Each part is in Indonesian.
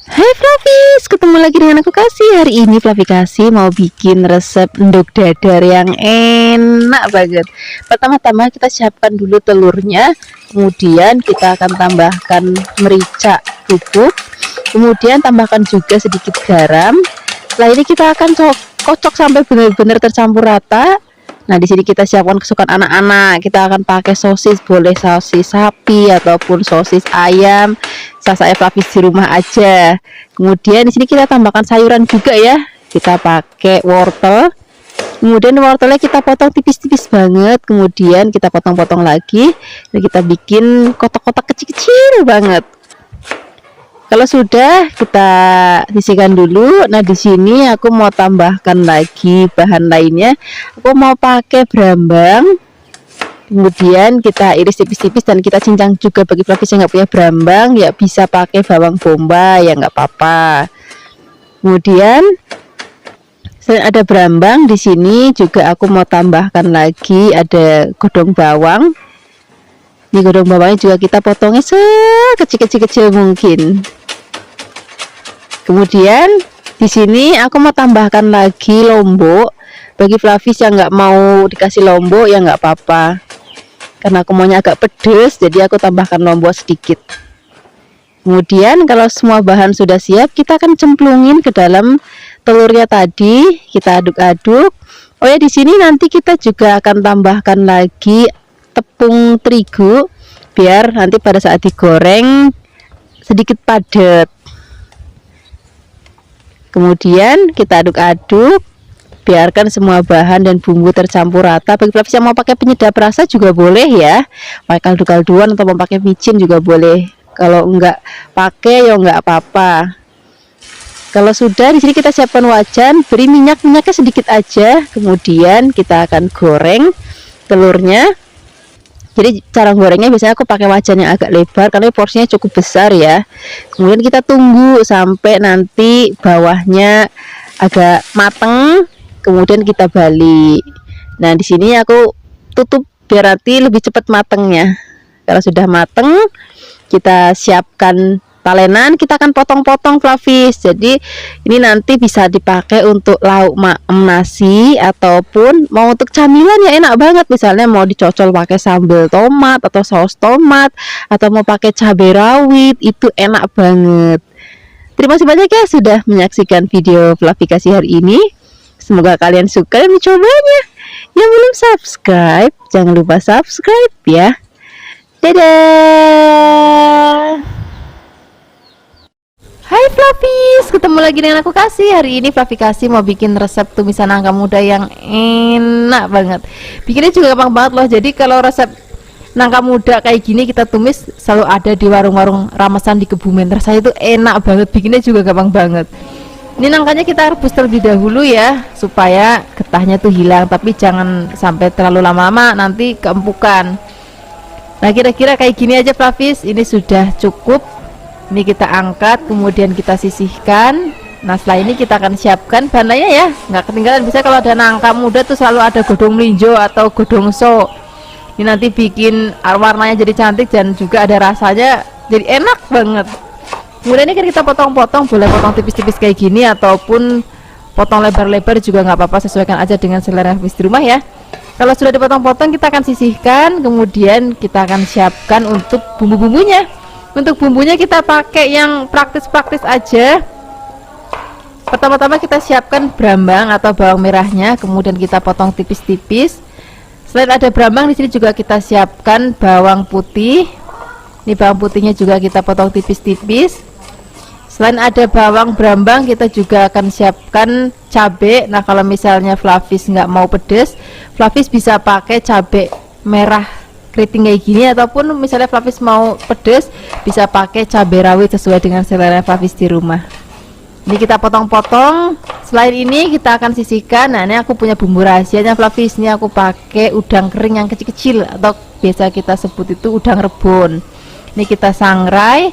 Hai Flavis, ketemu lagi dengan aku Kasih. Hari ini Flavi Kasih mau bikin resep endog dadar yang enak banget. Pertama-tama kita siapkan dulu telurnya, kemudian kita akan tambahkan merica bubuk, kemudian tambahkan juga sedikit garam. Setelah ini kita akan kocok sampai benar-benar tercampur rata. Nah, di sini kita siapkan kesukaan anak-anak. Kita akan pakai sosis, boleh sosis sapi ataupun sosis ayam. Saya Flavis di rumah aja. Kemudian di sini kita tambahkan sayuran juga ya. Kita pakai wortel. Kemudian wortelnya kita potong tipis-tipis banget. Kemudian kita potong-potong lagi dan kita bikin kotak-kotak kecil-kecil banget. Kalau sudah, kita sisihkan dulu. Nah, di sini aku mau tambahkan lagi bahan lainnya. Aku mau pakai brambang. Kemudian kita iris tipis-tipis dan kita cincang juga. Bagi Flavis yang nggak punya brambang, ya bisa pakai bawang bombay, ya nggak apa-apa. Kemudian selain ada brambang, di sini juga aku mau tambahkan lagi ada godong bawang. Ini godong bawangnya juga kita potongnya sekecil-kecil mungkin. Kemudian di sini aku mau tambahkan lagi lombok. Bagi Flavis yang nggak mau dikasih lombok ya nggak apa-apa. Karena aku maunya agak pedes, jadi aku tambahkan lombok sedikit. Kemudian kalau semua bahan sudah siap, kita akan cemplungin ke dalam telurnya tadi. Kita aduk-aduk. Oh ya, di sini nanti kita juga akan tambahkan lagi tepung terigu biar nanti pada saat digoreng sedikit padat. Kemudian kita aduk-aduk, biarkan semua bahan dan bumbu tercampur rata. Bagi Flavis yang mau pakai penyedap rasa juga boleh ya, pakai kaldu-kalduan atau mau pakai micin juga boleh. Kalau enggak pakai ya enggak apa-apa. Kalau sudah, di sini kita siapkan wajan, beri minyaknya sedikit aja. Kemudian kita akan goreng telurnya. Jadi cara gorengnya biasanya aku pakai wajan yang agak lebar karena porsinya cukup besar ya. Kemudian kita tunggu sampai nanti bawahnya agak mateng, kemudian kita balik. Nah, di sini aku tutup biar nanti lebih cepat matengnya. Kalau sudah mateng, kita siapkan talenan, kita akan potong-potong Flavis. Jadi ini nanti bisa dipakai untuk lauk nasi ataupun mau untuk camilan ya enak banget. Misalnya mau dicocol pakai sambal tomat atau saus tomat atau mau pakai cabai rawit, itu enak banget. Terima kasih banyak ya sudah menyaksikan video Flavi Kasih hari ini. Semoga kalian suka dan mencobanya. Yang belum subscribe, jangan lupa subscribe ya. Dadah. Hai Flavis, ketemu lagi dengan aku Kasih. Hari ini Flavi Kasih mau bikin resep tumisan nangka muda yang enak banget. Bikinnya juga gampang banget loh. Jadi kalau resep nangka muda kayak gini kita tumis selalu ada di warung-warung ramesan di Kebumen. Rasanya itu enak banget. Bikinnya juga gampang banget. Ini nangkanya kita rebus terlebih dahulu ya, supaya getahnya tuh hilang. Tapi jangan sampai terlalu lama-lama, nanti keempukan. Nah, kira-kira kayak gini aja Flavis. Ini sudah cukup. Ini kita angkat, kemudian kita sisihkan. Nah, setelah ini kita akan siapkan bahan lainnya ya, nggak ketinggalan. Bisa kalau ada nangka muda tuh selalu ada godong melinjo atau godong so. Ini nanti bikin warnanya jadi cantik dan juga ada rasanya jadi enak banget. Kemudian ini kan kita potong-potong, boleh potong tipis-tipis kayak gini ataupun potong lebar-lebar juga nggak apa-apa, sesuaikan aja dengan selera habis di rumah ya. Kalau sudah dipotong-potong, kita akan sisihkan, kemudian kita akan siapkan untuk bumbu-bumbunya. Untuk bumbunya kita pakai yang praktis-praktis aja. Pertama-tama kita siapkan brambang atau bawang merahnya, kemudian kita potong tipis-tipis. Selain ada brambang, di sini juga kita siapkan bawang putih. Ini bawang putihnya juga kita potong tipis-tipis. Selain ada bawang brambang, kita juga akan siapkan cabai. Nah, kalau misalnya Flavis nggak mau pedes, Flavis bisa pakai cabai merah keriting kayak gini, ataupun misalnya Flavis mau pedes bisa pakai cabai rawit sesuai dengan selera Flavis di rumah. Ini kita potong-potong. Selain ini kita akan sisihkan. Nah, ini aku punya bumbu rahasianya Flavis. Ini aku pakai udang kering yang kecil-kecil atau biasa kita sebut itu udang rebon. Ini kita sangrai.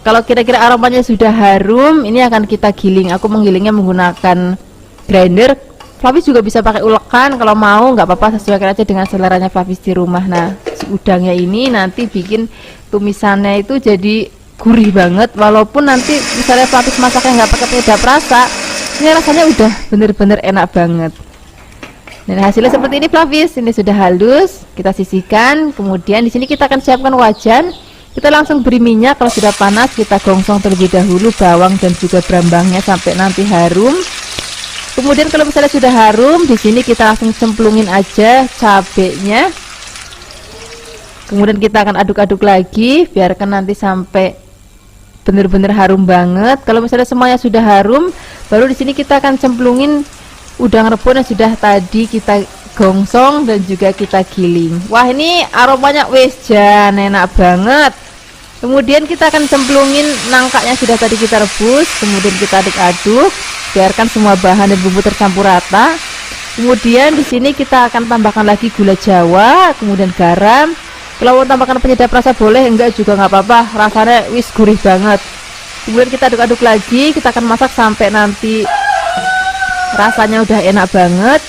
Kalau kira-kira aromanya sudah harum, ini akan kita giling. Aku menggilingnya menggunakan grinder. Flavis juga bisa pakai ulekan kalau mau, nggak apa-apa, sesuaikan aja dengan seleranya Flavis di rumah. Nah, si udangnya ini nanti bikin tumisannya itu jadi gurih banget. Walaupun nanti misalnya Flavis masaknya nggak pakai penyedap rasa, ini rasanya udah bener-bener enak banget. Dan hasilnya seperti ini Flavis, ini sudah halus, kita sisihkan. Kemudian di sini kita akan siapkan wajan. Kita langsung beri minyak, kalau sudah panas kita gongsong terlebih dahulu bawang dan juga brambangnya sampai nanti harum. Kemudian kalau misalnya sudah harum, di sini kita langsung cemplungin aja cabenya. Kemudian kita akan aduk-aduk lagi, biarkan nanti sampai bener-bener harum banget. Kalau misalnya semuanya sudah harum, baru di sini kita akan cemplungin udang rebon yang sudah tadi kita gongsong dan juga kita giling. Wah, ini aromanya wis jan enak banget. Kemudian kita akan cemplungin nangka yang sudah tadi kita rebus, kemudian kita aduk-aduk, biarkan semua bahan dan bumbu tercampur rata. Kemudian di sini kita akan tambahkan lagi gula Jawa, kemudian garam. Kalau mau tambahkan penyedap rasa boleh, enggak juga nggak apa-apa, rasanya wis gurih banget. Kemudian kita aduk-aduk lagi, kita akan masak sampai nanti rasanya udah enak banget.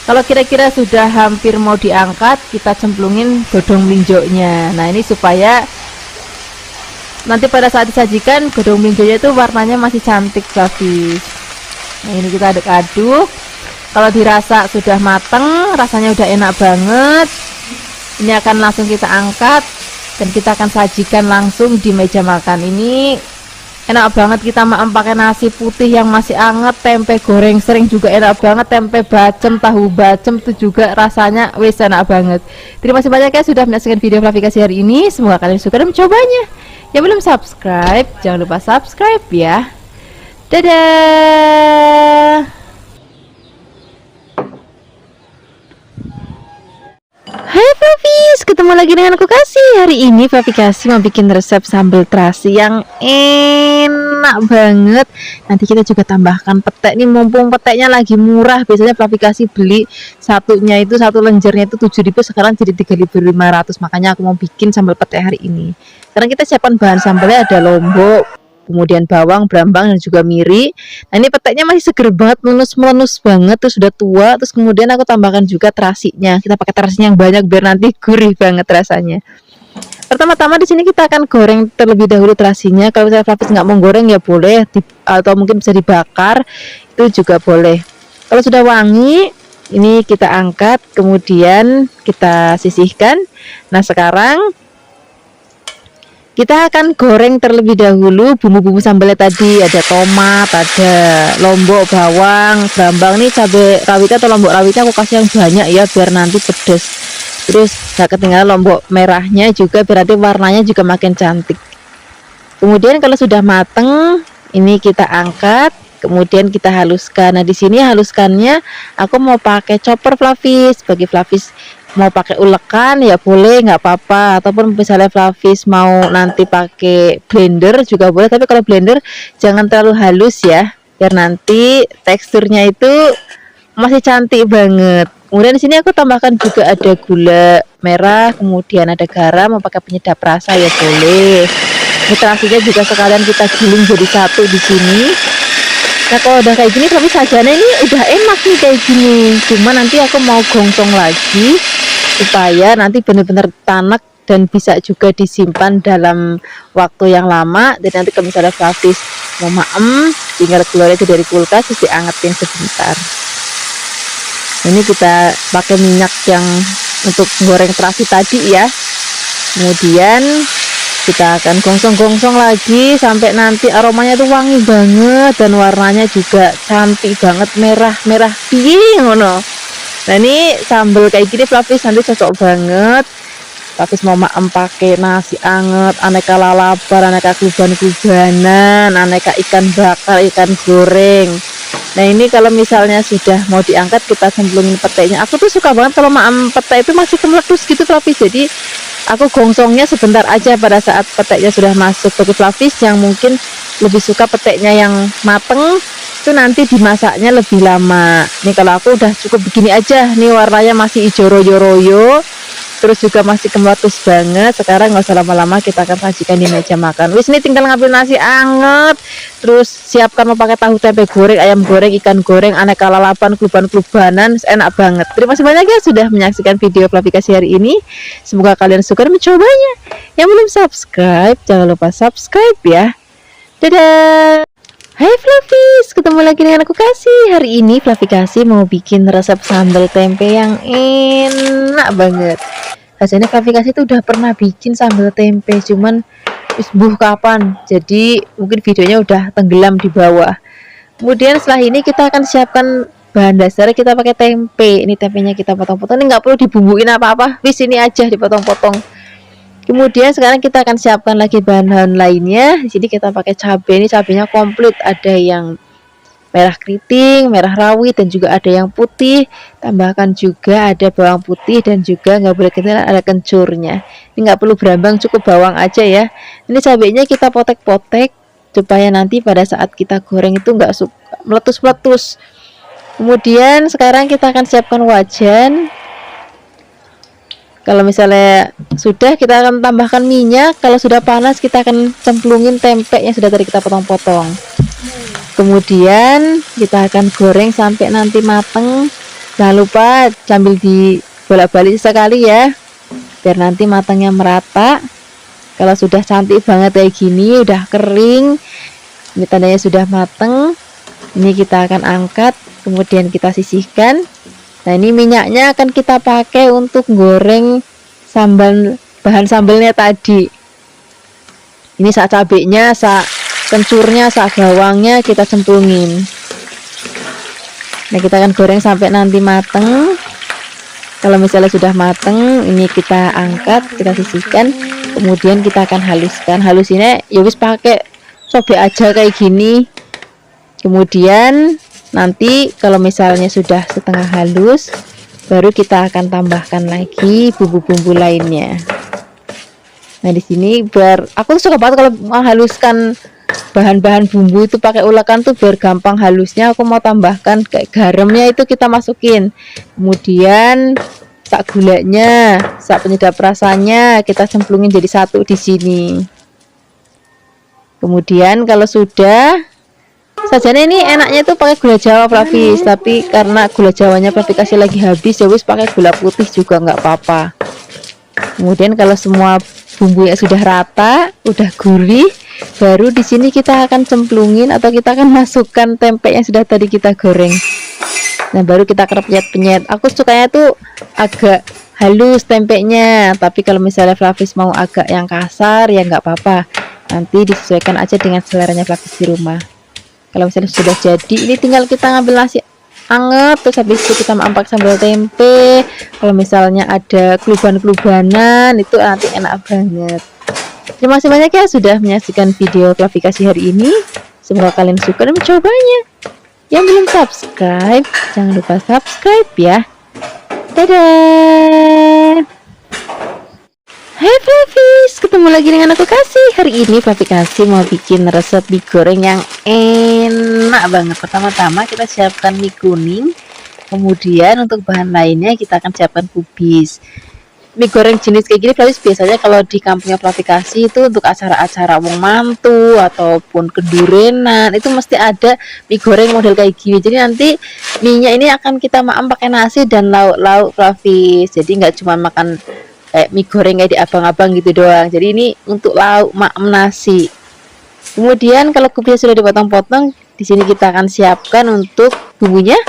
Kalau kira-kira sudah hampir mau diangkat, kita cemplungin godong melinjoknya. Nah, ini supaya nanti pada saat disajikan godong melinjoknya itu warnanya masih cantik Flavis. Nah, ini kita aduk-aduk. Kalau dirasa sudah mateng, rasanya udah enak banget, ini akan langsung kita angkat dan kita akan sajikan langsung di meja makan. Ini enak banget, kita makan pakai nasi putih yang masih anget, tempe goreng sering juga enak banget, tempe bacem, tahu bacem itu juga rasanya wis enak banget. Terima kasih banyak ya sudah menyaksikan video Flavikasi hari ini, semoga kalian suka dan mencobanya. Yang belum subscribe, jangan lupa subscribe ya. Dadah. Hai Flavis, ketemu lagi dengan aku Kasih. Hari ini Flavikasi mau bikin resep sambal terasi yang enak banget. Nanti kita juga tambahkan petek nih, mumpung peteknya lagi murah. Biasanya Flavikasi beli satunya itu, satu lenjernya itu 7.000, sekarang jadi 3.500. Makanya aku mau bikin sambal petek hari ini. Sekarang kita siapkan bahan sambalnya, ada lombok, kemudian bawang, brambang, dan juga miri. Nah, ini peteknya masih seger banget, melenus banget, terus sudah tua. Terus kemudian aku tambahkan juga terasinya. Kita pakai terasinya yang banyak biar nanti gurih banget rasanya. Pertama-tama di sini kita akan goreng terlebih dahulu terasinya. Kalau misalnya Flavis nggak mau goreng ya boleh, atau mungkin bisa dibakar, itu juga boleh. Kalau sudah wangi, ini kita angkat, kemudian kita sisihkan. Nah, sekarang kita akan goreng terlebih dahulu bumbu-bumbu sambalnya tadi. Ada tomat, ada lombok, bawang, brambang. Nih cabai rawitnya atau lombok rawitnya aku kasih yang banyak ya, biar nanti pedes. Terus gak ketinggalan lombok merahnya juga, biar nanti warnanya juga makin cantik. Kemudian kalau sudah mateng, ini kita angkat, kemudian kita haluskan. Nah, di sini haluskannya aku mau pakai chopper Flavis. Bagi Flavis mau pakai ulekan ya boleh, nggak apa-apa, ataupun misalnya Flavis mau nanti pakai blender juga boleh, tapi kalau blender jangan terlalu halus ya, biar nanti teksturnya itu masih cantik banget. Kemudian di sini aku tambahkan juga ada gula merah, kemudian ada garam, mau pakai penyedap rasa ya boleh. Ini terasinya juga sekalian kita giling jadi satu di sini. Nah, kalau udah kayak gini tapi sajiannya ini udah enak nih kayak gini. Cuma nanti aku mau gongsong lagi supaya nanti benar-benar tanak dan bisa juga disimpan dalam waktu yang lama. Dan nanti kalau misalnya Flavis mau maem, tinggal keluar itu dari kulkas terus diangetin sebentar. Ini kita pakai minyak yang untuk goreng terasi tadi ya. Kemudian kita akan gongsong-gongsong lagi sampai nanti aromanya tuh wangi banget dan warnanya juga cantik banget, merah piye ngono. Nah, ini sambal kayak gini Flavis nanti cocok banget. Flavis mau maem pakai nasi anget, aneka lalapan, aneka kluban-klubanan, aneka ikan bakar, ikan goreng. Nah, ini kalau misalnya sudah mau diangkat, kita cemplungin peteknya. Aku tuh suka banget kalau maem petek itu masih kemeletus gitu Flavis. Jadi aku gongsongnya sebentar aja pada saat peteknya sudah masuk. Bagi Flavis yang mungkin lebih suka peteknya yang mateng, itu nanti dimasaknya lebih lama. Nih kalau aku udah cukup begini aja, nih warnanya masih hijau royo-royo. terus juga masih kemelatus banget. Sekarang nggak usah lama-lama, kita akan sajikan di meja makan. Wis, ini tinggal ngambil nasi anget, terus siapkan mau pakai tahu tempe goreng, ayam goreng, ikan goreng, aneka lalapan, kluban-klubanan, enak banget. Terima kasih banyak ya sudah menyaksikan video klarifikasi hari ini. Semoga kalian suka dan mencobanya. Yang belum subscribe, jangan lupa subscribe ya. Dadah. Hai Fluffies, ketemu lagi dengan aku Kasih. Hari ini Fluffy Kasih mau bikin resep sambal tempe yang enak banget. Rasanya Fluffy Kasih tuh udah pernah bikin sambal tempe, cuman kapan, jadi mungkin videonya udah tenggelam di bawah. Kemudian setelah ini kita akan siapkan bahan dasar. Kita pakai tempe. Ini tempenya kita potong-potong, ini nggak perlu dibumbuin apa-apa, wis ini aja dipotong-potong. Kemudian sekarang kita akan siapkan lagi bahan-bahan lainnya. Di sini kita pakai cabai, ini cabenya komplit, ada yang merah keriting, merah rawit, dan juga ada yang putih. Tambahkan juga ada bawang putih dan juga nggak boleh ketinggalan ada kencurnya. Ini nggak perlu berambang, cukup bawang aja ya. Ini cabenya kita potek-potek supaya nanti pada saat kita goreng itu nggak meletus-meletus. Kemudian sekarang kita akan siapkan wajan. Kalau misalnya sudah, kita akan tambahkan minyak. Kalau sudah panas, kita akan cemplungin tempe yang sudah tadi kita potong-potong. Kemudian kita akan goreng sampai nanti mateng. Jangan lupa sambil dibolak-balik sekali ya, biar nanti matangnya merata. Kalau sudah cantik banget kayak gini, udah kering, ini tandanya sudah mateng. Ini kita akan angkat, kemudian kita sisihkan. Nah, ini minyaknya akan kita pakai untuk goreng bahan sambalnya tadi. Ini sak cabenya, sak kencurnya, sak bawangnya kita cemplungin. Nah, kita akan goreng sampai nanti mateng. Kalau misalnya sudah mateng, ini kita angkat, kita sisihkan, kemudian kita akan haluskan. Halusinnya ya wis pakai sobek aja kayak gini. Kemudian nanti kalau misalnya sudah setengah halus, baru kita akan tambahkan lagi bumbu-bumbu lainnya. Nah, di sini biar aku tuh suka banget kalau menghaluskan bahan-bahan bumbu itu pakai ulekan tuh biar gampang halusnya. Aku mau tambahkan kayak garamnya itu kita masukin. Kemudian sak gulanya, sak penyedap rasanya kita cemplungin jadi satu di sini. Kemudian kalau sudah, sajane ini enaknya tuh pakai gula jawa Fluffies, tapi karena gula jawanya Fluffy Kasih lagi habis, ya wis pakai gula putih juga nggak apa-apa. Kemudian kalau semua bumbunya sudah rata, udah gurih, baru di sini kita akan cemplungin atau kita akan masukkan tempe yang sudah tadi kita goreng. Nah, baru kita penyet-penyet. Aku sukanya tuh agak halus tempenya, tapi kalau misalnya Fluffies mau agak yang kasar ya nggak apa-apa, nanti disesuaikan aja dengan seleranya Fluffies di rumah. Kalau misalnya sudah jadi, ini tinggal kita ngambil nasi anget, terus habis itu kita mampek sambal tempe. Kalau misalnya ada kluban-klubanan, itu nanti enak banget. Terima kasih banyak ya sudah menyaksikan video klarifikasi hari ini. Semoga kalian suka dan mencobanya. Yang belum subscribe, jangan lupa subscribe ya. Dadah. Hai Fluffies, ketemu lagi dengan aku Kasih. Hari ini Fluffy Kasih mau bikin resep mie goreng yang enak banget. Pertama-tama kita siapkan mie kuning. Kemudian untuk bahan lainnya kita akan siapkan kubis. Mie goreng jenis kayak gini Fluffies biasanya kalau di kampungnya Fluffy Kasih itu untuk acara-acara wong mantu ataupun kedurenan, itu mesti ada mie goreng model kayak gini. Jadi nanti mie-nya ini akan kita maam pakai nasi dan lauk-lauk Fluffies. Jadi nggak cuma makan kayak mie goreng kayak di abang-abang gitu doang. Jadi ini untuk lauk maem nasi. Kemudian kalau kubisnya sudah dipotong-potong, di sini kita akan siapkan untuk bumbunya.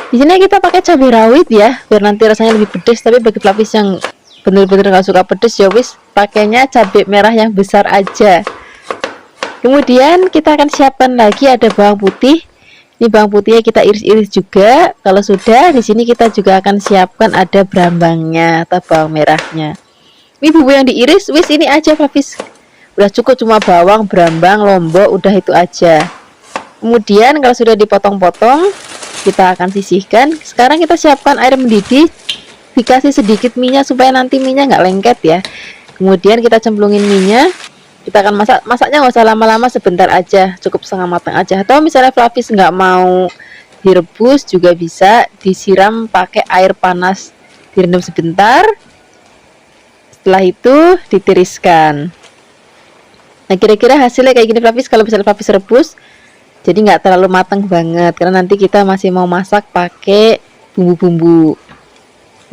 Di sini kita pakai cabai rawit ya, biar nanti rasanya lebih pedas. Tapi bagi Fluffies yang bener-bener nggak suka pedas, ya wis pakainya cabai merah yang besar aja. Kemudian kita akan siapkan lagi ada bawang putih. Ini bawang putihnya kita iris-iris juga. Kalau sudah, di sini kita juga akan siapkan ada berambangnya atau bawang merahnya. Ini bumbu yang diiris, wis ini aja Fluffies. Udah cukup, cuma bawang, berambang, lombok, udah itu aja. Kemudian kalau sudah dipotong-potong, kita akan sisihkan. Sekarang kita siapkan air mendidih. Dikasih sedikit minyak supaya nanti minyak nggak lengket ya. Kemudian kita cemplungin minyak. Kita akan masaknya nggak usah lama-lama, sebentar aja, cukup setengah matang aja. Atau misalnya Fluffies nggak mau direbus juga bisa disiram pakai air panas, direndam sebentar. Setelah itu ditiriskan. Nah, kira-kira hasilnya kayak gini Flavis kalau misalnya Flavis rebus. Jadi nggak terlalu matang banget karena nanti kita masih mau masak pakai bumbu-bumbu.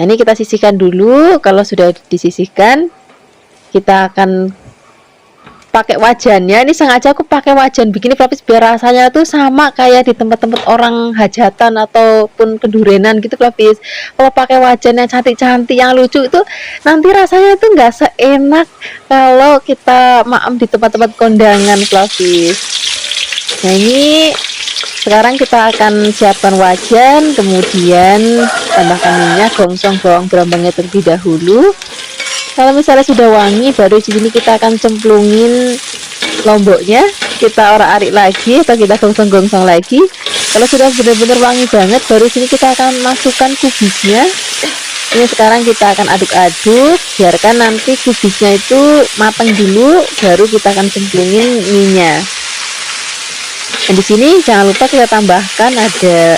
Nah, ini kita sisihkan dulu. Kalau sudah disisihkan, kita akan pakai wajan ya. Ini sengaja aku pakai wajan begini Flavis biar rasanya tuh sama kayak di tempat-tempat orang hajatan ataupun kedurenan gitu Flavis. Kalau pakai wajan yang cantik-cantik yang lucu itu nanti rasanya tuh nggak seenak kalau kita maem di tempat-tempat kondangan Flavis. Nah, ini sekarang kita akan siapkan wajan, kemudian tambahkan minyak, gongsong bawang berambangnya terlebih dahulu. Kalau misalnya sudah wangi, baru di sini kita akan cemplungin lomboknya, kita orak-arik lagi atau kita gongsong-gongsong lagi. Kalau sudah benar-benar wangi banget, baru sini kita akan masukkan kubisnya. Ini sekarang kita akan aduk-aduk, biarkan nanti kubisnya itu matang dulu, baru kita akan cemplungin minyak. Dan di sini jangan lupa kita tambahkan ada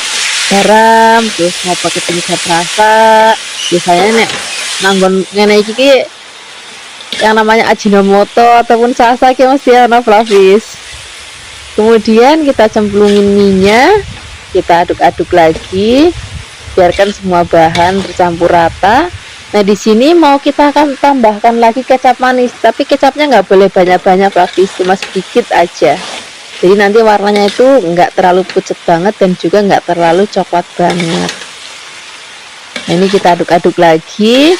garam, terus mau pakai penyedap rasa. Biasanya nek nanggon ngene iki yang namanya Ajinomoto ataupun Sasaki mesti ana Flavis. Kemudian kita cemplungin minyak, kita aduk-aduk lagi, biarkan semua bahan bercampur rata. Nah, di sini mau kita akan tambahkan lagi kecap manis, tapi kecapnya nggak boleh banyak-banyak Flavis, cuma sedikit aja. Jadi nanti warnanya itu nggak terlalu pucat banget dan juga nggak terlalu coklat banget. Nah, ini kita aduk-aduk lagi.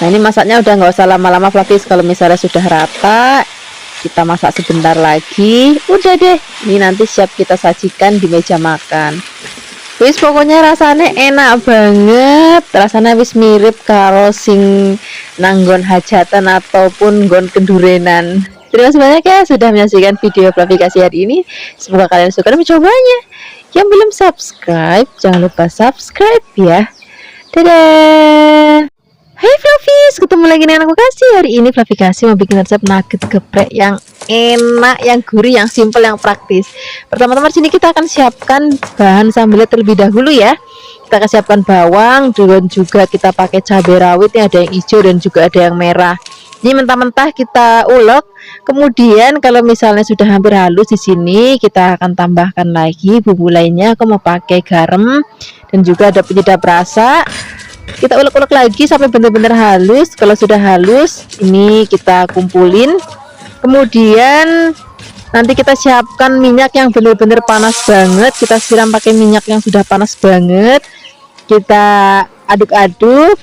Nah, ini masaknya udah nggak usah lama-lama Flavis. Kalau misalnya sudah rata, kita masak sebentar lagi. Udah deh, ini nanti siap kita sajikan di meja makan. Wis pokoknya rasanya enak banget. Rasanya wis mirip karo sing nanggon hajatan ataupun nggon kedurenan. Terima kasih banyak ya sudah menyaksikan video aplikasi hari ini. Semoga kalian suka dan mencobanya. Yang belum subscribe, jangan lupa subscribe ya. Dadah. Hai Flavis, ketemu lagi dengan aku Kasih. Hari ini Flavis mau bikin resep nugget geprek yang enak, yang gurih, yang simple, yang praktis. Pertama-tama sini kita akan siapkan bahan sambelnya terlebih dahulu ya. Kita akan siapkan bawang, dan juga kita pakai cabai rawit yang ada yang hijau dan juga ada yang merah. Ini mentah-mentah kita ulek. Kemudian kalau misalnya sudah hampir halus di sini, kita akan tambahkan lagi bumbu lainnya. Aku mau pakai garam dan juga ada penyedap rasa. Kita ulek-ulek lagi sampai benar-benar halus. Kalau sudah halus, ini kita kumpulin. Kemudian nanti kita siapkan minyak yang benar-benar panas banget. Kita siram pakai minyak yang sudah panas banget. Kita aduk-aduk,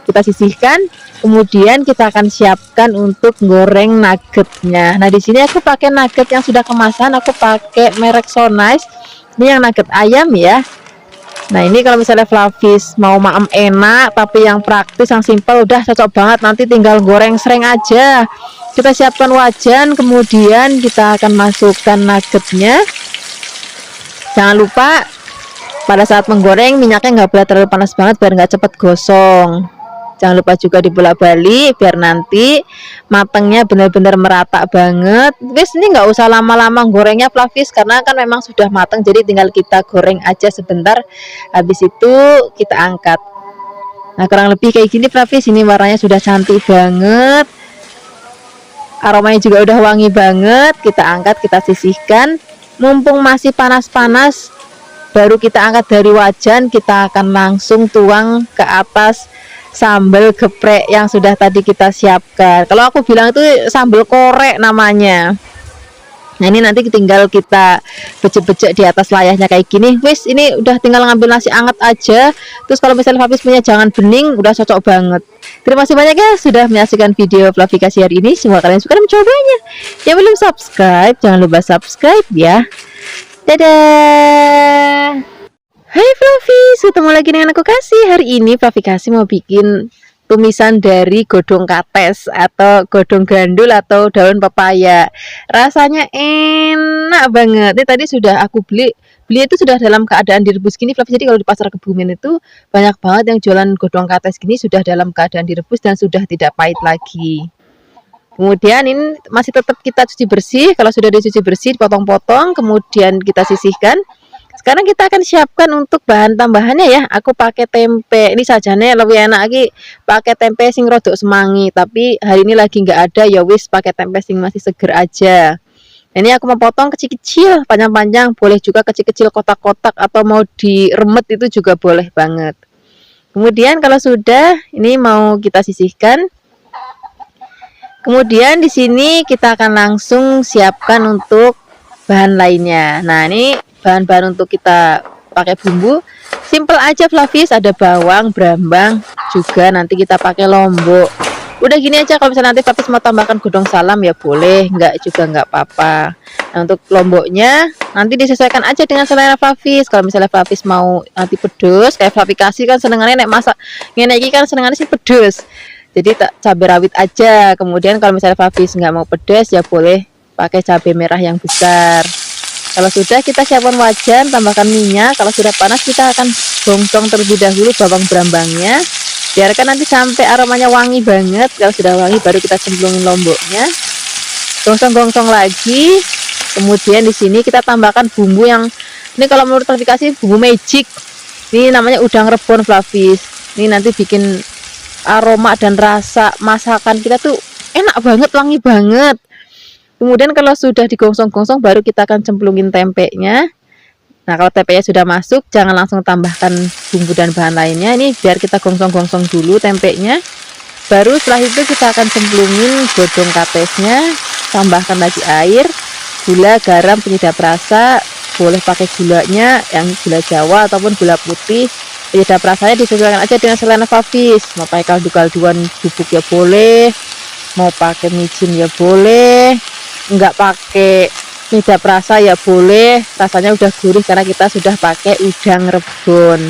kita sisihkan. Kemudian kita akan siapkan untuk goreng nuggetnya. Nah, di sini aku pakai nugget yang sudah kemasan. Aku pakai merek So Nice. Ini yang nugget ayam ya. Nah, ini kalau misalnya Flavis mau maem enak tapi yang praktis, yang simple, udah cocok banget. Nanti tinggal goreng sering aja. Kita siapkan wajan, kemudian kita akan masukkan nuggetnya. Jangan lupa pada saat menggoreng minyaknya nggak boleh terlalu panas banget biar nggak cepet gosong. Jangan lupa juga dibolak-balik biar nanti matangnya benar-benar merata banget. Guys, ini nggak usah lama-lama gorengnya Flavis karena kan memang sudah matang, jadi tinggal kita goreng aja sebentar, habis itu kita angkat. Nah, kurang lebih kayak gini Flavis. Ini warnanya sudah cantik banget, aromanya juga udah wangi banget. Kita angkat, kita sisihkan. Mumpung masih panas-panas, baru kita angkat dari wajan, kita akan langsung tuang ke atas sambal geprek yang sudah tadi kita siapkan. Kalau aku bilang itu sambal korek namanya. Nah, ini nanti tinggal kita becek-becek di atas layarnya kayak gini. Wis, ini udah tinggal ngambil nasi anget aja. Terus kalau misalnya Flavis punya jangan bening, udah cocok banget. Terima kasih banyak ya sudah menyaksikan video Flavis hari ini. Semoga kalian suka dan mencobanya. Yang belum subscribe, jangan lupa subscribe ya. Dadah. Hai Flavis, ketemu lagi dengan aku Kasih. Hari ini Flavis mau bikin tumisan dari godong kates atau godong gandul atau daun pepaya. Rasanya enak banget. Ini tadi sudah aku beli itu sudah dalam keadaan direbus gini Flavis. Jadi kalau di pasar Kebumen itu banyak banget yang jualan godong kates gini sudah dalam keadaan direbus dan sudah tidak pahit lagi. Kemudian ini masih tetap kita cuci bersih. Kalau sudah dicuci bersih, dipotong-potong, kemudian kita sisihkan. Sekarang kita akan siapkan untuk bahan tambahannya ya. Aku pakai tempe. Ini sajane lebih enak lagi pakai tempe sing rodok semangi, tapi hari ini lagi nggak ada ya wis pakai tempe sing masih seger aja. Ini aku memotong kecil-kecil, panjang-panjang, boleh juga kecil-kecil kotak-kotak atau mau diremet itu juga boleh banget. Kemudian kalau sudah, ini mau kita sisihkan. Kemudian di sini kita akan langsung siapkan untuk bahan lainnya. Nah, ini bahan-bahan untuk kita pakai bumbu simple aja Flavis, ada bawang, brambang, juga nanti kita pakai lombok. Udah gini aja. Kalau misalnya nanti Flavis mau tambahkan godong salam ya boleh, enggak juga enggak apa-apa. Nah, untuk lomboknya nanti disesuaikan aja dengan selera Flavis. Kalau misalnya Flavis mau nanti pedes, kayak Flavikasi kan senengannya nek masak ngene iki kan senengannya sih pedes, jadi tak cabai rawit aja. Kemudian kalau misalnya Flavis nggak mau pedes ya boleh pakai cabai merah yang besar. Kalau sudah, kita siapkan wajan, tambahkan minyak. Kalau sudah panas, kita akan gongsong terlebih dahulu bawang brambangnya. Biarkan nanti sampai aromanya wangi banget. Kalau sudah wangi, baru kita cemplungin lomboknya. Gongsong-gongsong lagi. Kemudian di sini kita tambahkan bumbu yang ini kalau menurut klasifikasi bumbu magic. Ini namanya udang rebon Flavis. Ini nanti bikin aroma dan rasa masakan kita tuh enak banget, wangi banget. Kemudian kalau sudah digongsong-gongsong, baru kita akan cemplungin tempenya. Nah, kalau tempenya sudah masuk, jangan langsung tambahkan bumbu dan bahan lainnya. Ini biar kita gongsong-gongsong dulu tempenya. Baru setelah itu kita akan cemplungin godong katesnya. Tambahkan lagi air, gula, garam, penyedap rasa. Boleh pakai gulanya yang gula Jawa ataupun gula putih. Penyedap rasanya disesuaikan aja dengan selera Flavis. Mau pakai kaldu-kalduan bubuk ya boleh, mau pakai micin ya boleh, enggak pakai penyedap rasa ya boleh. Rasanya udah gurih karena kita sudah pakai udang rebon.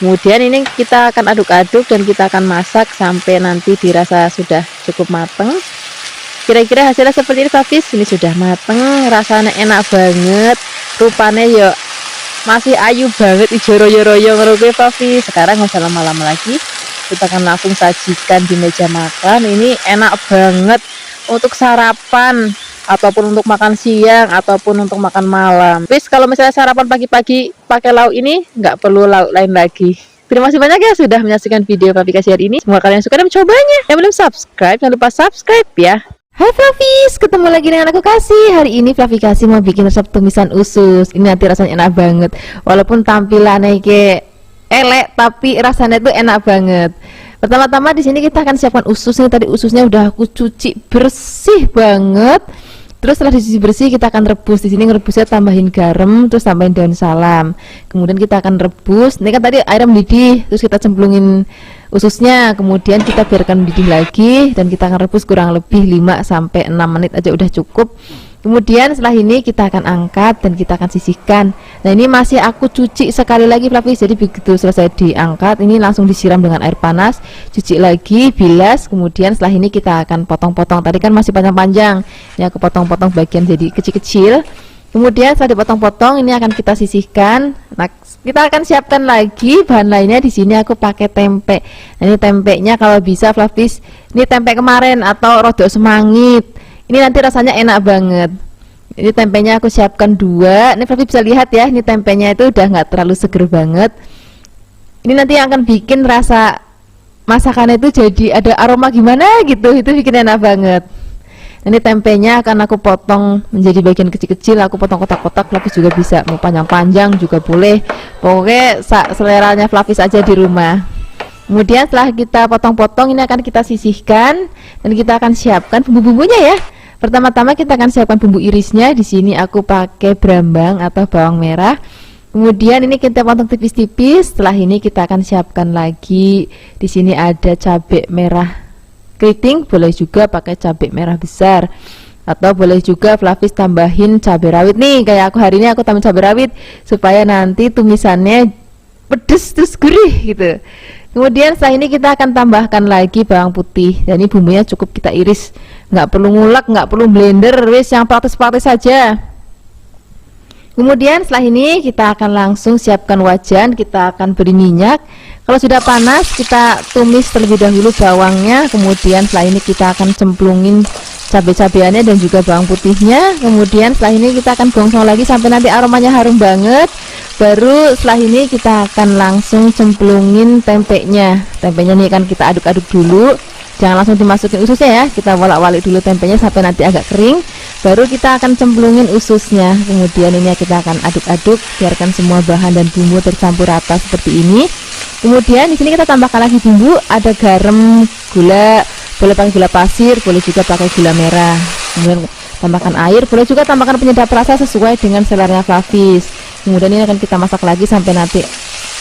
Kemudian ini kita akan aduk-aduk dan kita akan masak sampai nanti dirasa sudah cukup mateng. Kira-kira hasilnya seperti ini Flavis. Ini sudah mateng, rasanya enak banget, rupanya ya masih ayu banget, ijo royo-royo ngeruke Flavis. Sekarang nggak usah lama-lama lagi, kita akan langsung sajikan di meja makan. Ini enak banget untuk sarapan ataupun untuk makan siang ataupun untuk makan malam. Terus kalau misalnya sarapan pagi-pagi pakai lauk ini, nggak perlu lauk lain lagi. Terima kasih banyak ya sudah menyaksikan video Flavikasi hari ini. Semoga kalian suka dan mencobanya. Yang belum subscribe, jangan lupa subscribe ya. Hai Flavis, ketemu lagi dengan aku Kasih. Hari ini Flavikasi mau bikin resep tumisan usus. Ini nanti rasanya enak banget. Walaupun tampilannya kayak elek, tapi rasanya tuh enak banget. Pertama-tama di sini kita akan siapkan ususnya. Tadi ususnya udah aku cuci bersih banget. Terus setelah dicuci bersih, kita akan rebus. Di sini ngerebusnya tambahin garam, terus tambahin daun salam. Kemudian kita akan rebus. Ini kan tadi air mendidih, terus kita cemplungin ususnya. Kemudian kita biarkan mendidih lagi dan kita akan rebus kurang lebih 5 sampai 6 menit aja udah cukup. Kemudian setelah ini kita akan angkat dan kita akan sisihkan. Nah, ini masih aku cuci sekali lagi Flavis. Jadi begitu selesai diangkat, ini langsung disiram dengan air panas, cuci lagi, bilas. Kemudian setelah ini kita akan potong-potong. Tadi kan masih panjang-panjang. Ini aku potong-potong bagian jadi kecil-kecil. Kemudian setelah dipotong-potong, ini akan kita sisihkan. Nah, kita akan siapkan lagi bahan lainnya. Di sini aku pakai tempe. Nah, ini tempenya kalau bisa Flavis, ini tempe kemarin atau rodok semangit. Ini nanti rasanya enak banget. Ini tempenya aku siapkan 2. Ini Flavis bisa lihat ya, ini tempenya itu udah nggak terlalu seger banget. Ini nanti yang akan bikin rasa masakannya itu jadi ada aroma gimana gitu. Itu bikin enak banget. Ini tempenya akan aku potong menjadi bagian kecil-kecil. Aku potong kotak-kotak. Flavis juga bisa, mau panjang-panjang juga boleh. Pokoknya seleranya Flavis aja di rumah. Kemudian setelah kita potong-potong, ini akan kita sisihkan dan kita akan siapkan bumbu-bumbunya ya. Pertama-tama kita akan siapkan bumbu irisnya. Di sini aku pakai brambang atau bawang merah. Kemudian ini kita potong tipis-tipis. Setelah ini kita akan siapkan lagi. Di sini ada cabai merah keriting, boleh juga pakai cabai merah besar. Atau boleh juga Flavis tambahin cabai rawit nih. Kayak aku hari ini aku tambahin cabai rawit supaya nanti tumisannya pedes terus gurih gitu. Kemudian setelah ini kita akan tambahkan lagi bawang putih. Dan ini bumbunya cukup kita iris, nggak perlu ngulek, nggak perlu blender, wis yang praktis-praktis saja. Kemudian setelah ini kita akan langsung siapkan wajan, kita akan beri minyak. Kalau sudah panas, kita tumis terlebih dahulu bawangnya. Kemudian setelah ini kita akan cemplungin cabai-cabeannya dan juga bawang putihnya. Kemudian setelah ini kita akan gongsong lagi sampai nanti aromanya harum banget. Baru setelah ini kita akan langsung cemplungin tempenya. Tempenya nih kan kita aduk-aduk dulu, jangan langsung dimasukin ususnya ya, kita wolak-walik dulu tempenya sampai nanti agak kering, baru kita akan cemplungin ususnya. Kemudian ini kita akan aduk-aduk, biarkan semua bahan dan bumbu tercampur rata seperti ini. Kemudian di sini kita tambahkan lagi bumbu, ada garam, gula, boleh pakai gula pasir, boleh juga pakai gula merah. Kemudian tambahkan air, boleh juga tambahkan penyedap rasa sesuai dengan seleranya Flavis. Kemudian ini akan kita masak lagi sampai nanti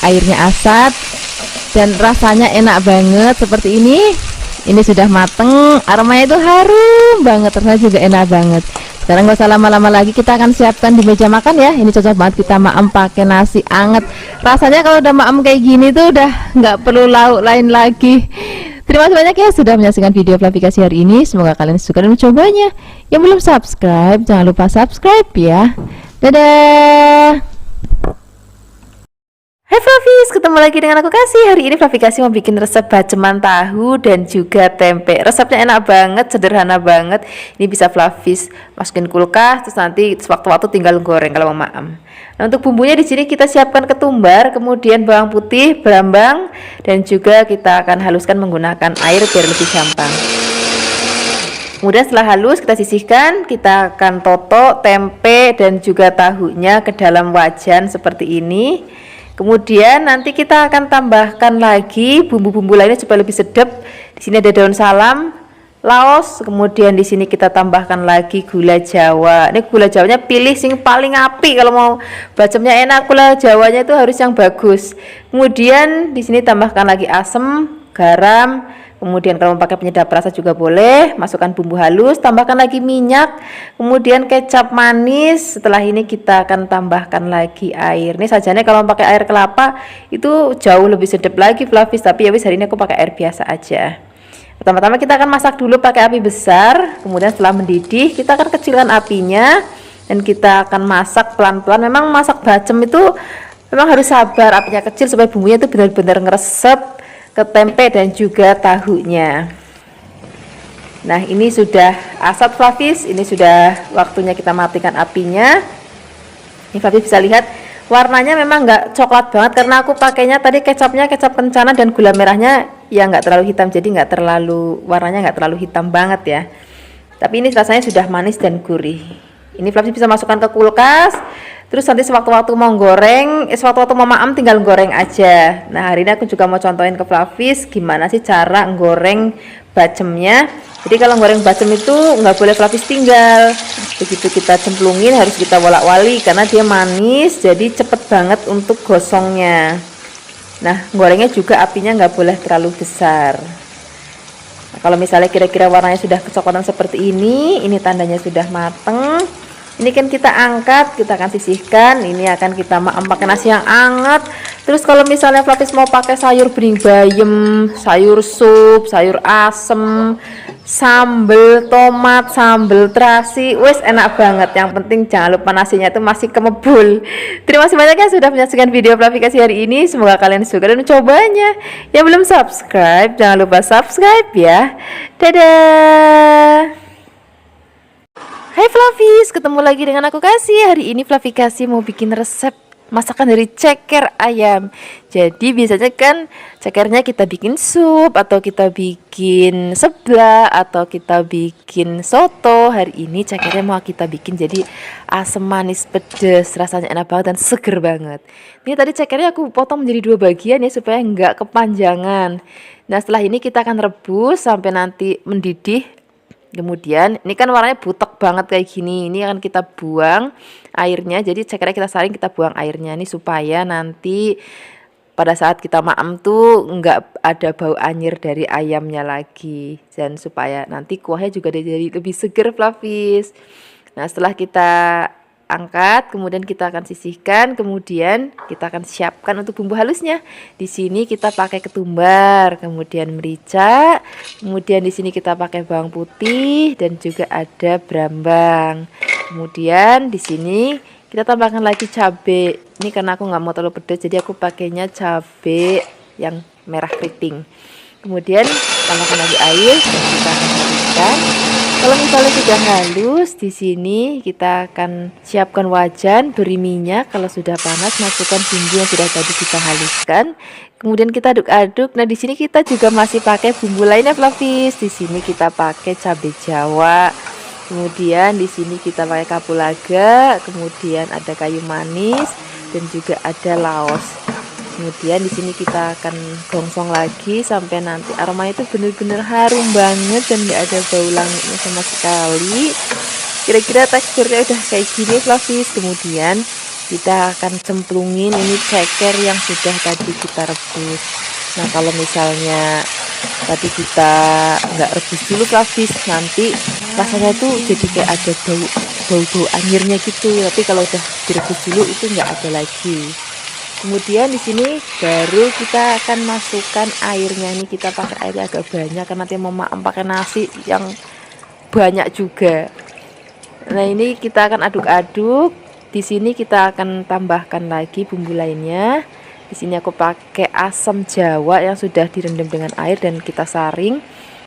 airnya asat dan rasanya enak banget seperti ini. Ini sudah mateng, aromanya itu harum banget, rasanya juga enak banget. Sekarang gak usah lama-lama lagi, kita akan siapkan di meja makan ya. Ini cocok banget kita maem pakai nasi anget. Rasanya kalau udah maem kayak gini tuh udah nggak perlu lauk lain lagi. Terima kasih banyak ya sudah menyaksikan video Flavikasi hari ini. Semoga kalian suka dan mencobanya. Yang belum subscribe, jangan lupa subscribe ya. Dadah. Hai Flavis, ketemu lagi dengan aku Kasih. Hari ini Flavikasi mau bikin resep baceman tahu dan juga tempe. Resepnya enak banget, sederhana banget. Ini bisa Flavis masukin kulkas, terus nanti sewaktu-waktu tinggal goreng kalau mau maem. Nah, untuk bumbunya di sini kita siapkan ketumbar, kemudian bawang putih, brambang, dan juga kita akan haluskan menggunakan air biar lebih gampang. Kemudian setelah halus kita sisihkan, kita akan toto tempe dan juga tahunya ke dalam wajan seperti ini. Kemudian nanti kita akan tambahkan lagi bumbu-bumbu lainnya supaya lebih sedap. Di sini ada daun salam, laos, kemudian di sini kita tambahkan lagi gula Jawa. Ini gula Jawanya pilih sing paling api kalau mau bacemnya enak, gula Jawanya itu harus yang bagus. Kemudian di sini tambahkan lagi asam, garam. Kemudian kalau mau pakai penyedap rasa juga boleh, masukkan bumbu halus, tambahkan lagi minyak, kemudian kecap manis. Setelah ini kita akan tambahkan lagi air. Ini sajanya kalau mau pakai air kelapa itu jauh lebih sedap lagi Flavis, tapi ya wis hari ini aku pakai air biasa aja. Pertama-tama kita akan masak dulu pakai api besar, kemudian setelah mendidih kita akan kecilkan apinya dan kita akan masak pelan-pelan. Memang masak bacem itu memang harus sabar, apinya kecil supaya bumbunya itu benar-benar ngeresep ke tempe dan juga tahunya. Nah, ini sudah asap Flavis, ini sudah waktunya kita matikan apinya. Ini Flavis bisa lihat warnanya memang nggak coklat banget karena aku pakainya tadi kecapnya kecap kencana dan gula merahnya ya nggak terlalu hitam, jadi nggak terlalu warnanya nggak terlalu hitam banget ya. Tapi ini rasanya sudah manis dan gurih. Ini Flavis bisa masukkan ke kulkas. Terus nanti sewaktu-waktu mau goreng, sewaktu-waktu mau maem tinggal goreng aja. Nah, hari ini aku juga mau contohin ke Flavis gimana sih cara goreng bacemnya. Jadi kalau goreng bacem itu nggak boleh Flavis tinggal. Begitu kita cemplungin harus kita wolak-wali karena dia manis, jadi cepet banget untuk gosongnya. Nah, gorengnya juga apinya nggak boleh terlalu besar. Nah, kalau misalnya kira-kira warnanya sudah kecoklatan seperti ini tandanya sudah mateng. Ini kan kita angkat, kita akan sisihkan. Ini akan kita maem pakai nasi yang hangat. Terus kalau misalnya Flavis mau pakai sayur bening bayam, sayur sup, sayur asem, sambel tomat, sambel terasi, wes enak banget. Yang penting jangan lupa nasinya itu masih kemebul. Terima kasih banyak ya sudah menyaksikan video Flavikasi hari ini. Semoga kalian suka dan mencobanya. Yang belum subscribe, jangan lupa subscribe ya. Dadah. Hai Flavis, ketemu lagi dengan aku Kasih. Hari ini Flavikasi mau bikin resep masakan dari ceker ayam. Jadi biasanya kan cekernya kita bikin sup, atau kita bikin seblak, atau kita bikin soto. Hari ini cekernya mau kita bikin jadi asam manis pedas. Rasanya enak banget dan seger banget. Ini tadi cekernya aku potong menjadi 2 bagian ya supaya nggak kepanjangan. Nah, setelah ini kita akan rebus sampai nanti mendidih. Kemudian ini kan warnanya butek banget kayak gini, ini akan kita buang airnya. Jadi cekernya kita saring, kita buang airnya ini supaya nanti pada saat kita maem tuh nggak ada bau anyir dari ayamnya lagi, dan supaya nanti kuahnya juga jadi lebih seger Flavis. Nah, setelah kita angkat, kemudian kita akan sisihkan, kemudian kita akan siapkan untuk bumbu halusnya. Di sini kita pakai ketumbar, kemudian merica, kemudian di sini kita pakai bawang putih dan juga ada brambang. Kemudian di sini kita tambahkan lagi cabai. Ini karena aku nggak mau terlalu pedas, jadi aku pakainya cabai yang merah keriting. Kemudian tambahkan lagi air, dan kita akan haluskan. Kalau misalnya sudah halus, di sini kita akan siapkan wajan, beri minyak. Kalau sudah panas, masukkan bumbu yang sudah tadi kita haluskan. Kemudian kita aduk-aduk. Nah, di sini kita juga masih pakai bumbu lainnya, Flavis. Di sini kita pakai cabai Jawa. Kemudian di sini kita pakai kapulaga, kemudian ada kayu manis dan juga ada laos. Kemudian di sini kita akan gongsong lagi sampai nanti aromanya itu benar-benar harum banget dan nggak ada bau langitnya sama sekali. Kira-kira teksturnya udah kayak gini, Flavis. Kemudian kita akan cemplungin ini ceker yang sudah tadi kita rebus. Nah, kalau misalnya tadi kita nggak rebus dulu, Flavis, nanti rasanya tuh jadi kayak ada bau anjirnya gitu. Tapi kalau udah direbus dulu itu nggak ada lagi. Kemudian di sini baru kita akan masukkan airnya. Ini kita pakai airnya agak banyak karena nanti mama pakai nasi yang banyak juga. Nah, ini kita akan aduk-aduk. Di sini kita akan tambahkan lagi bumbu lainnya. Di sini aku pakai asam Jawa yang sudah direndam dengan air dan kita saring.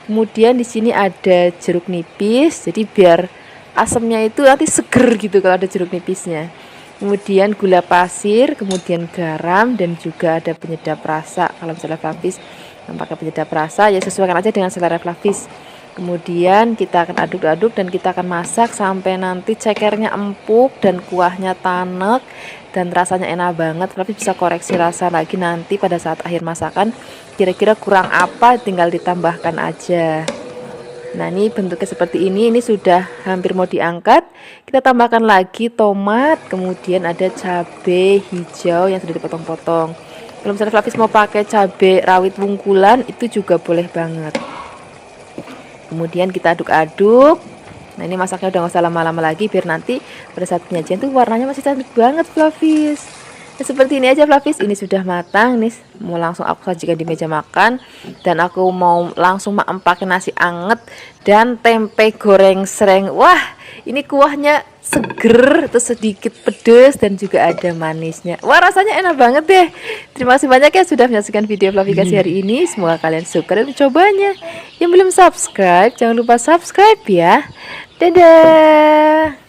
Kemudian di sini ada jeruk nipis. Jadi biar asamnya itu nanti seger gitu kalau ada jeruk nipisnya. Kemudian gula pasir, kemudian garam dan juga ada penyedap rasa. Kalau misalnya Flavis yang pakai penyedap rasa ya sesuaikan aja dengan selera Flavis. Kemudian kita akan aduk-aduk dan kita akan masak sampai nanti cekernya empuk dan kuahnya tanek dan rasanya enak banget. Flavis bisa koreksi rasa lagi nanti pada saat akhir masakan. Kira-kira kurang apa tinggal ditambahkan aja. Nah, ini bentuknya seperti ini sudah hampir mau diangkat. Kita tambahkan lagi tomat, kemudian ada cabai hijau yang sudah dipotong-potong. Kalau misalnya Flavis mau pakai cabai rawit wungkulan itu juga boleh banget. Kemudian kita aduk-aduk. Nah, ini masaknya udah gak usah lama-lama lagi biar nanti pada saat penyajian tuh warnanya masih cantik banget, Flavis. Nah, seperti ini aja, Flavis. Ini sudah matang nih, mau langsung aku sajikan di meja makan. Dan aku mau langsung pakai nasi anget dan tempe goreng sereng. Wah, ini kuahnya seger, terus sedikit pedas dan juga ada manisnya. Wah, rasanya enak banget deh. Terima kasih banyak ya sudah menyaksikan video Flavikasi hari ini. Semoga kalian suka dan mencobanya. Yang belum subscribe, jangan lupa subscribe ya. Dadah.